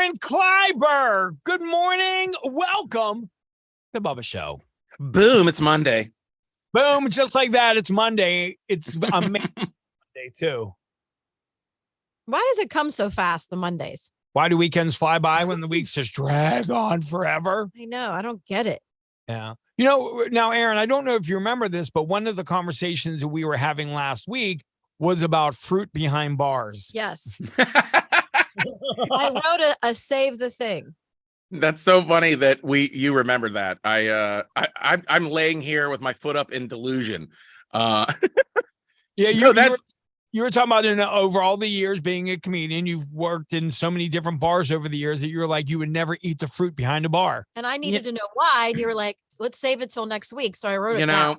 Aaron Kleiber. Good morning. Welcome to the Bubba Show. Boom, it's Monday. Boom, just like that. It's Monday. It's amazing Monday, too. Why does it come so fast, the Mondays? Why do weekends fly by when the weeks just drag on forever? I know. I don't get it. Yeah. You know, now, Aaron, I don't know if you remember this, but one of the conversations that we were having last week was about fruit behind bars. Yes. I wrote a save the thing. That's so funny that you remembered that. I'm laying here with my foot up in delusion. Yeah, you were talking about over all the years being a comedian, you've worked in so many different bars over the years that you were like, you would never eat the fruit behind a bar. And I needed to know why. And you were like, let's save it till next week. So I wrote it down.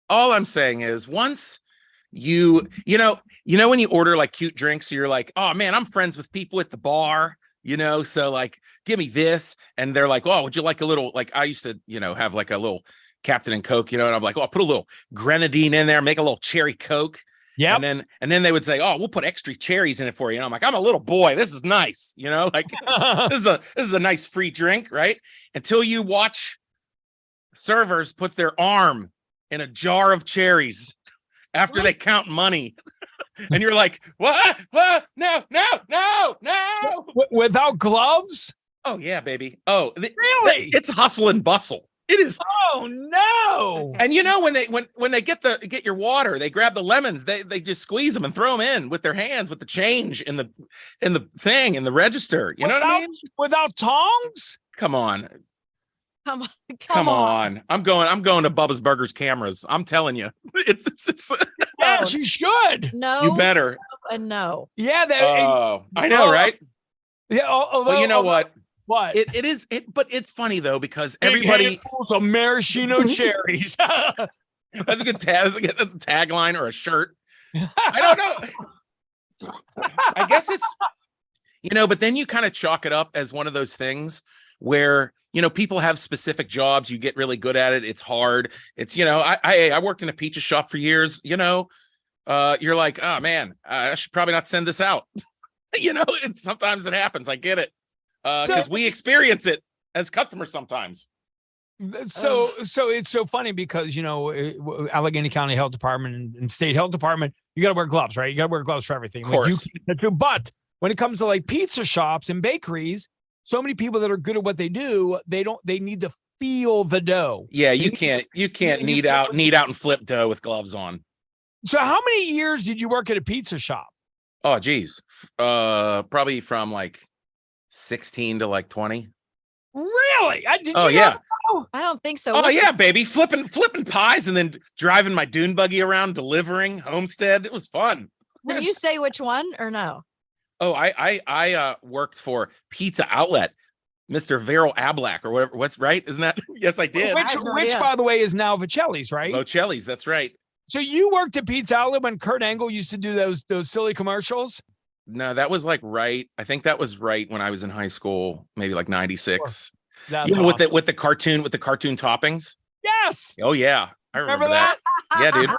All I'm saying is once you know when you order like cute drinks, you're like, oh man, I'm friends with people at the bar, so like, give me this. And they're like, oh, would you like a little, like I used to, have like a little Captain and Coke, and I'm like, oh, I'll put a little grenadine in there, make a little cherry Coke. Yeah. And then they would say, oh, we'll put extra cherries in it for you. And I'm like, I'm a little boy. This is nice. Like this is a nice free drink, right? Until you watch servers put their arm in a jar of cherries after they count money. And you're like, what? No. Without gloves? Oh, yeah, baby. Oh, really? It's hustle and bustle. It is. Oh no! And when they get your water, they grab the lemons. They just squeeze them and throw them in with their hands with the change in the register. You know what I mean? Without tongs? Come on. Come on. I'm going to Bubba's Burgers cameras. I'm telling you. It's yes, you should. No. You better. No. Yeah. I know, right? Yeah. But you know what? What? It is, but it's funny though, because everybody some maraschino cherries. That's a good tag. That's a tagline or a shirt. I don't know. I guess it's, but then you kind of chalk it up as one of those things where, people have specific jobs. You get really good at it. It's hard. It's, I worked in a pizza shop for years, you're like, oh man, I should probably not send this out. Sometimes it happens. I get it. Because we experience it as customers sometimes. So it's so funny because, Allegheny County Health Department and State Health Department, you got to wear gloves, right? You got to wear gloves for everything. Of course. But when it comes to like pizza shops and bakeries, so many people that are good at what they do, they need to feel the dough. Yeah, you can't knead out and flip dough with gloves on. So how many years did you work at a pizza shop? Oh, geez. Probably from like 16 to like 20. Really? Yeah. I don't think so. Oh yeah, baby. Flipping pies and then driving my dune buggy around, delivering Homestead. It was fun. Can you say which one or no? Oh, I worked for Pizza Outlet, Mr. Veryl Ablack or whatever. What's right? Isn't that? Yes, I did. Which by the way, is now Vicelli's, right? Vicelli's, that's right. So you worked at Pizza Outlet when Kurt Angle used to do those silly commercials? No, that was like I think that was right when I was in high school, maybe like 96. That's awesome. with the cartoon toppings. Yes. Oh yeah, I remember that. Yeah, dude.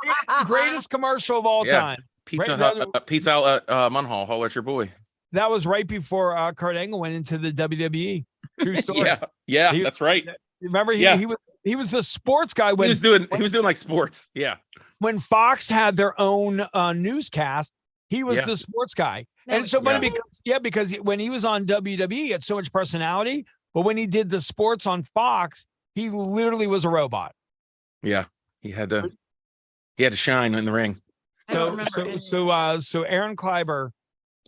Greatest commercial of all time. Pizza Outlet, Munhall, holler at your boy. That was right before Kurt Angle went into the WWE. True story. yeah, that's right. Remember, he was the sports guy when he was doing like sports. Yeah. When Fox had their own newscast, he was the sports guy. And it's so funny because when he was on WWE, he had so much personality. But when he did the sports on Fox, he literally was a robot. Yeah, he had to shine in the ring. So Aaron Kleiber.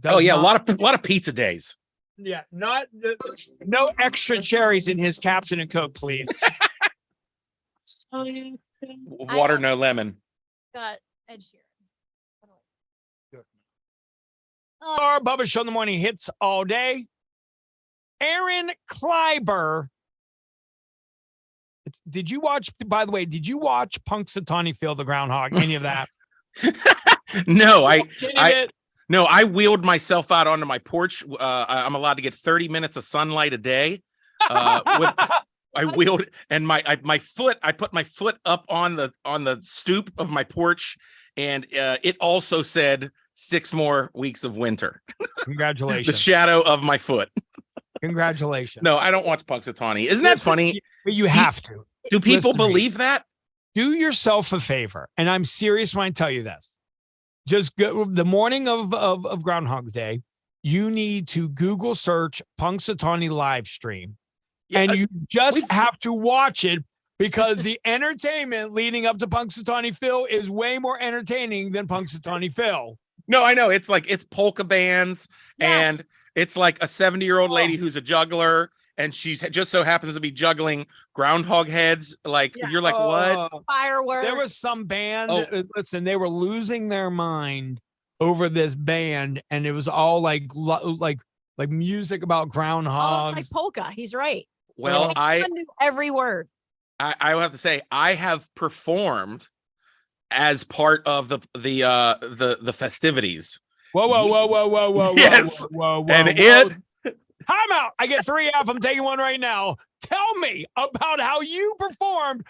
A lot of pizza days. Yeah, no extra cherries in his Captain and Coke, please. Water, no lemon. Got Ed Sheeran. Our Bubba Show in the morning hits all day. Aaron Kleiber. Did you watch Punxy Phil the Groundhog? Any of that? No, I wheeled myself out onto my porch. I'm allowed to get 30 minutes of sunlight a day. I wheeled and my foot. I put my foot up on the stoop of my porch, and it also said 6 more weeks of winter. Congratulations. The shadow of my foot. Congratulations. No, I don't watch Punxsutawney. Isn't that funny? But you have to. Do people Listen to me. believe that? Do yourself a favor, and I'm serious when I tell you this. Just go the morning of Groundhog's Day. You need to Google search Punxsutawney live stream, and you just have to watch it because the entertainment leading up to Punxsutawney Phil is way more entertaining than Punxsutawney Phil. No, I know. It's like it's polka bands, and it's like a 70-year-old lady who's a juggler, and she just so happens to be juggling groundhog heads. Like you're like, what? Fireworks. There was some band. Listen, they were losing their mind over this band, and it was all like music about groundhogs. It's like polka. He's right. Well, I knew every word. I will have to say I have performed as part of the festivities. Whoa. Yes. Whoa. And Time out. I get 3 off. I'm taking one right now. Tell me about how you performed.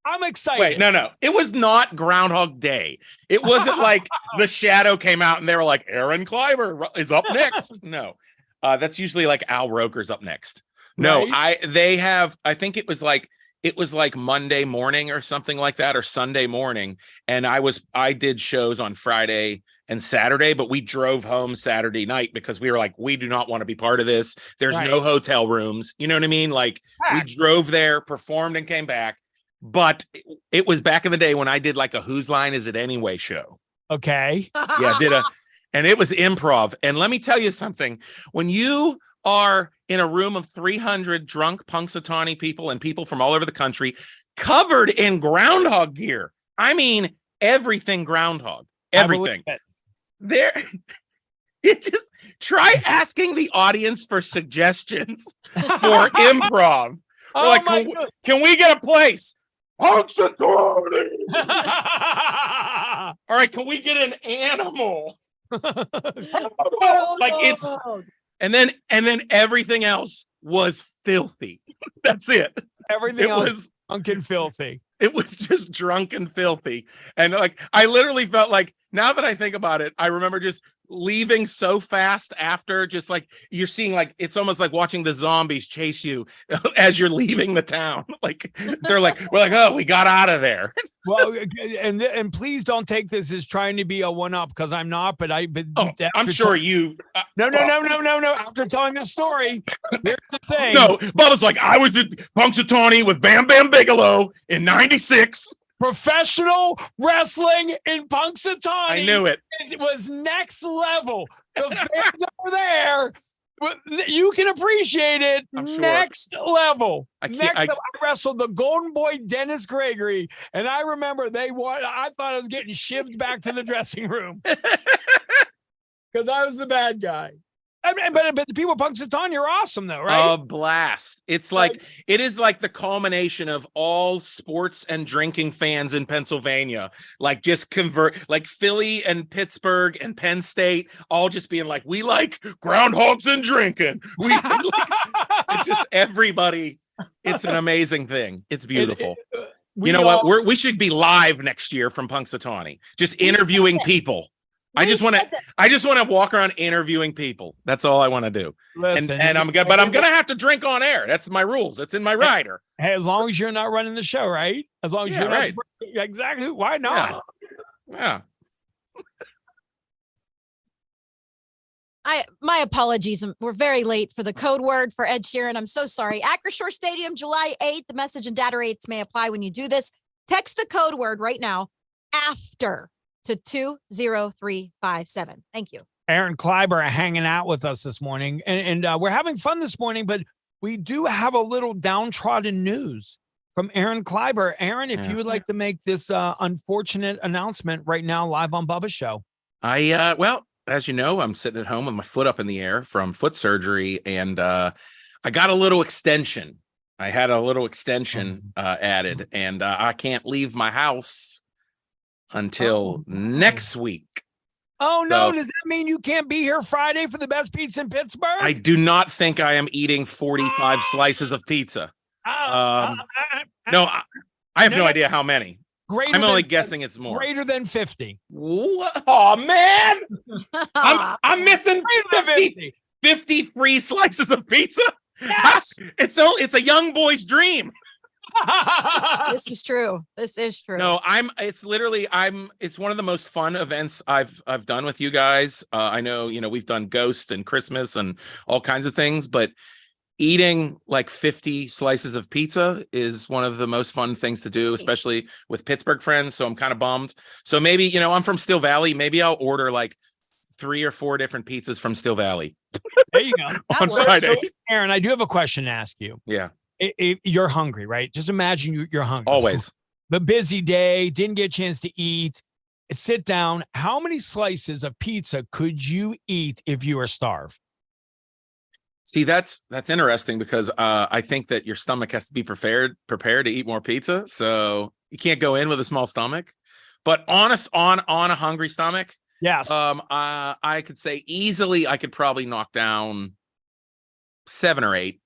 I'm excited. Wait, no. It was not Groundhog Day. It wasn't like the shadow came out and they were like, Aaron Kleiber is up next. No, that's usually like Al Roker's up next. No, right? I think it was like Monday morning or something like that, or Sunday morning. And I did shows on Friday and Saturday, but we drove home Saturday night because we were like, we do not want to be part of this. There's no hotel rooms. You know what I mean? Like we drove there, performed, and came back. But it was back in the day when I did like a Whose Line Is It Anyway show. Okay. Yeah, and it was improv. And let me tell you something. When you are in a room of 300 drunk Punxsutawney people and people from all over the country covered in groundhog gear. I mean, everything groundhog, everything. It just try asking the audience for suggestions for improv. We're like, can we get a place? Punxsutawney. All right, can we get an animal? Like it's and then everything else was filthy. That's it. Everything else was drunk and filthy. It was just drunk and filthy. And like I literally felt like, now that I think about it, I remember just leaving so fast after, just like you're seeing, like it's almost like watching the zombies chase you as you're leaving the town. Like we're like, oh, we got out of there. Well, and please don't take this as trying to be a one-up, because I'm not. But I'm sure you. No. After telling this story, here's the thing. No, Bubba's like, I was at Punxsutawney with Bam Bam Bigelow in '96. Professional wrestling in Punxsutawney. I knew it. It was next level. The fans over there, you can appreciate it. Sure. Next level. I wrestled the Golden Boy Dennis Gregory, and I remember I thought I was getting shivved back to the dressing room because I was the bad guy. But the people of Punxsutawney are awesome, though, right? A blast. It's like it is like the culmination of all sports and drinking fans in Pennsylvania. Like just like Philly and Pittsburgh and Penn State, all just being like, we like groundhogs and drinking. It's just everybody. It's an amazing thing. It's beautiful. You know what? We should be live next year from Punxsutawney, just interviewing people. I just want to walk around interviewing people. That's all I want to do. Listen, and I'm gonna have to drink on air. That's my rules. It's in my rider. Hey, as long as you're not running the show, right? As long as you're right. Exactly. Why not? Yeah. My apologies. We're very late for the code word for Ed Sheeran. I'm so sorry. Acrisure Stadium, July 8th. The message and data rates may apply when you do this. Text the code word right now after to 20357. Thank you. Aaron Kleiber hanging out with us this morning, and we're having fun this morning, but we do have a little downtrodden news from Aaron Kleiber. Aaron, if you would like to make this unfortunate announcement right now, live on Bubba's show. Well, as you know, I'm sitting at home with my foot up in the air from foot surgery, and I got a little extension. I had a little extension added, and I can't leave my house until next week. Oh, no. Does that mean you can't be here Friday for the best pizza in Pittsburgh? I do not think I am eating 45 slices of pizza. No, I have no idea how many. I'm only guessing it's more. Greater than 50. What? Oh, man. I'm missing 50 free slices of pizza. Yes. It's a young boy's dream. This is true. This is true. No, it's one of the most fun events I've done with you guys. I know, we've done Ghosts and Christmas and all kinds of things, but eating like 50 slices of pizza is one of the most fun things to do, especially with Pittsburgh friends. So I'm kind of bummed. So maybe, I'm from Steel Valley. Maybe I'll order like 3 or 4 different pizzas from Steel Valley. There you go. On Friday. So, Aaron, I do have a question to ask you. Yeah. You're hungry, right? Just imagine you're hungry. Always. The busy day, didn't get a chance to eat. Sit down. How many slices of pizza could you eat if you were starved? See, that's interesting because I think that your stomach has to be prepared to eat more pizza. So you can't go in with a small stomach. But on a hungry stomach, yes. I could say easily I could probably knock down 7 or 8.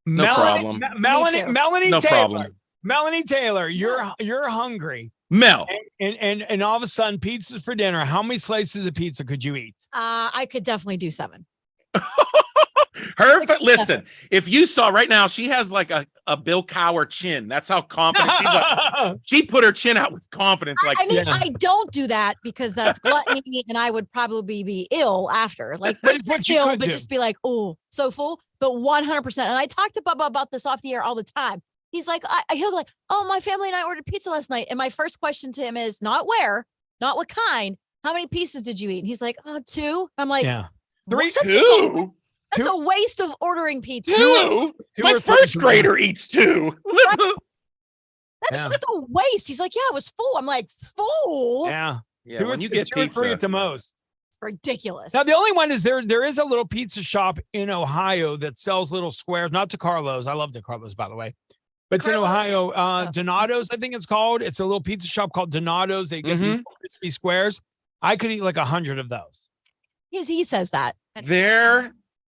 No problem. Melanie no Taylor. Problem. Melanie Taylor, you're hungry. Mel. And all of a sudden, pizza's for dinner. How many slices of pizza could you eat? I could definitely do 7. But listen, if you saw right now, she has like a Bill Cowher chin. That's how confident she's like. She put her chin out with confidence. Like, I don't do that because that's gluttony, and I would probably be ill after. Like, just be like, oh, so full. But 100%. And I talked to Bubba about this off the air all the time. He's like, he'll like, oh, my family and I ordered pizza last night, and my first question to him is not where, not what kind. How many pieces did you eat? And he's like, 2. I'm like, 3, 2. That's a waste of ordering pizza. 2? My first grader eats 2. That's just a waste. He's like, yeah, it was full. I'm like, full? Yeah. Yeah. When you get 2 or 3 at the most. It's ridiculous. Now, the only one is there is a little pizza shop in Ohio that sells little squares, not DeCarlo's. I love DeCarlo's, by the way. But it's in Ohio. Donato's, I think it's called. It's a little pizza shop called Donato's. They get these crispy squares. I could eat like 100 of those. He says that.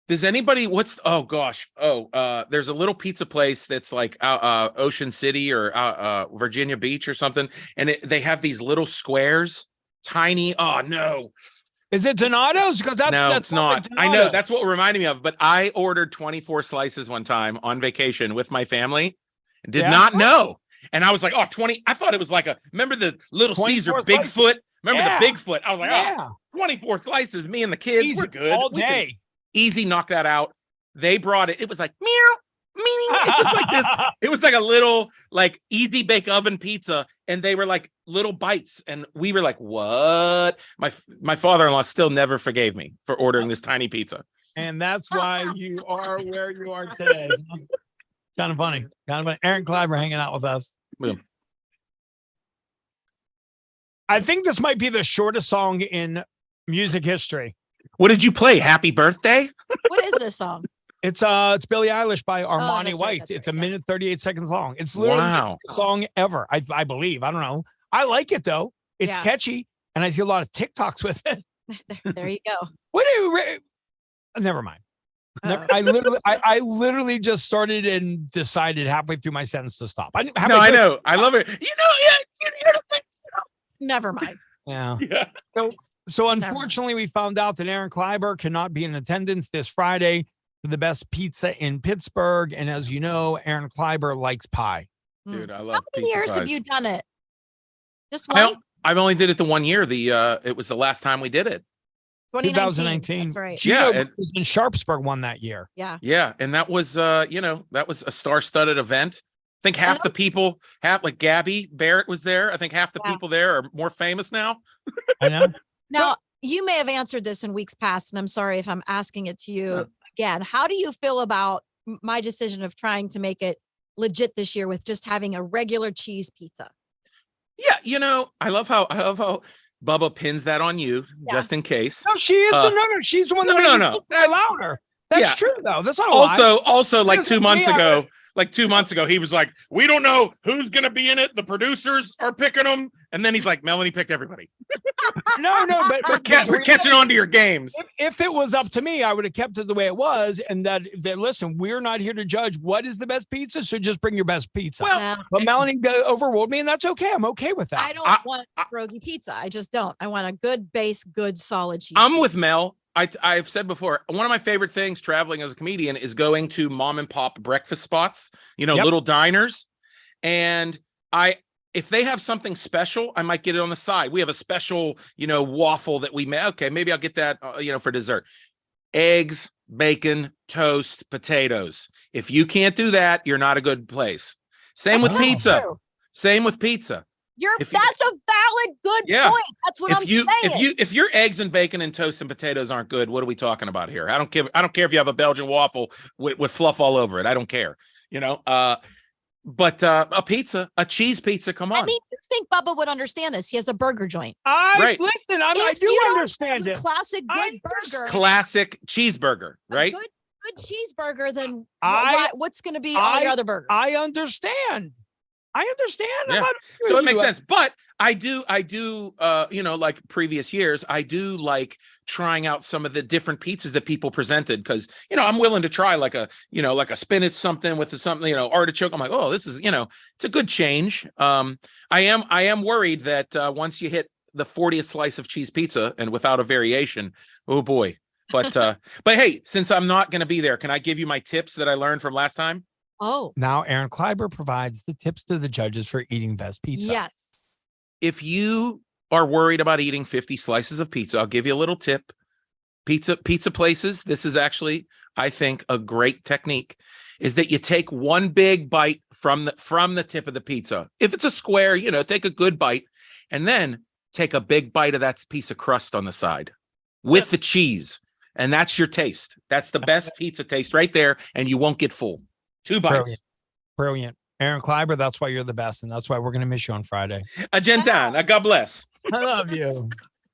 Does anybody there's a little pizza place that's like Ocean City or Virginia Beach or something, and they have these little squares, tiny. Oh no, is it Donato's? Because that's it's not. Like I know that's what it reminded me of. But I ordered 24 slices one time on vacation with my family, and did not know, and I was like, 20. I thought it was like remember the Little Caesar Bigfoot? Remember the Bigfoot? I was like, 24 slices. Me and the kids, we're good all day. Easy, knock that out. They brought it. It was like meow, meow. It was like this. It was like a little like easy bake oven pizza, and they were like little bites, and we were like, "What?" My father-in-law still never forgave me for ordering this tiny pizza, and that's why you are where you are today. Kind of funny. Aaron Kleiber hanging out with us. Yeah. I think this might be the shortest song in music history. What did you play? Happy Birthday? What is this song? It's Billie Eilish by Armani White. It's a minute 38 seconds long. It's literally the best song ever. I believe. I don't know. I like it though. It's catchy, and I see a lot of TikToks with it. There you go. What do you? Never mind. I literally just started and decided halfway through my sentence to stop. I know. I love it. Never mind. Yeah. So unfortunately, we found out that Aaron Kleiber cannot be in attendance this Friday for the best pizza in Pittsburgh. And as you know, Aaron Kleiber likes pie. Dude, I love How many years pies. have you done it? Just one? I've only did it the 1 year. It was the last time we did it. 2019. That's right. Gino was in Sharpsburg won that year. Yeah. Yeah. And that was, that was a star-studded event. I think half the people, like Gabby Barrett was there. I think half the people there are more famous now. I know. Now, you may have answered this in weeks past, and I'm sorry if I'm asking it to you again. How do you feel about my decision of trying to make it legit this year with just having a regular cheese pizza? Yeah, I love how Bubba pins that on you just in case. No, she is she's the one that no. That's louder. That's true though. That's not a lie. Also like 2 months ago. Like 2 months ago, he was like, we don't know who's going to be in it. The producers are picking them. And then he's like, Melanie picked everybody. No, but we're catching on to your games. If it was up to me, I would have kept it the way it was. And that listen, we're not here to judge what is the best pizza. So just bring your best pizza. Well, but Melanie overruled me, and that's okay. I'm okay with that. I don't want pierogi pizza. I just don't. I want a good base, good solid cheese. I'm with Mel. I've said before, one of my favorite things traveling as a comedian is going to mom and pop breakfast spots, little diners. And if they have something special, I might get it on the side. We have a special, waffle that we made. Okay, maybe I'll get that, for dessert. Eggs, bacon, toast, potatoes. If you can't do that, you're not a good place. Same with pizza. True. Same with pizza. That's a valid good point. That's what I'm saying. If your eggs and bacon and toast and potatoes aren't good, what are we talking about here? I don't care if you have a Belgian waffle with fluff all over it. I don't care. But a pizza, a cheese pizza, come on. I mean, you think Bubba would understand this? He has a burger joint. I do understand it. Classic good burger. Classic cheeseburger, right? Good cheeseburger. Then what's going to be all your other burgers? I understand. Yeah. So it makes sense. But I do, like previous years, I do like trying out some of the different pizzas that people presented. Cause I'm willing to try like a spinach something with something, artichoke. I'm like, oh, this is, it's a good change. I am worried that once you hit the 40th slice of cheese pizza and without a variation, oh boy. But hey, since I'm not going to be there, can I give you my tips that I learned from last time? Oh. Now Aaron Kleiber provides the tips to the judges for eating best pizza. Yes. If you are worried about eating 50 slices of pizza, I'll give you a little tip. Pizza places, this is actually, I think, a great technique, is that you take one big bite from the tip of the pizza. If it's a square, take a good bite, and then take a big bite of that piece of crust on the side with the cheese. And that's your taste. That's the best pizza taste right there, and you won't get full. 2 bites. Brilliant. Aaron Kleiber, that's why you're the best, and that's why we're going to miss you on Friday. A gentana. God bless. I love you.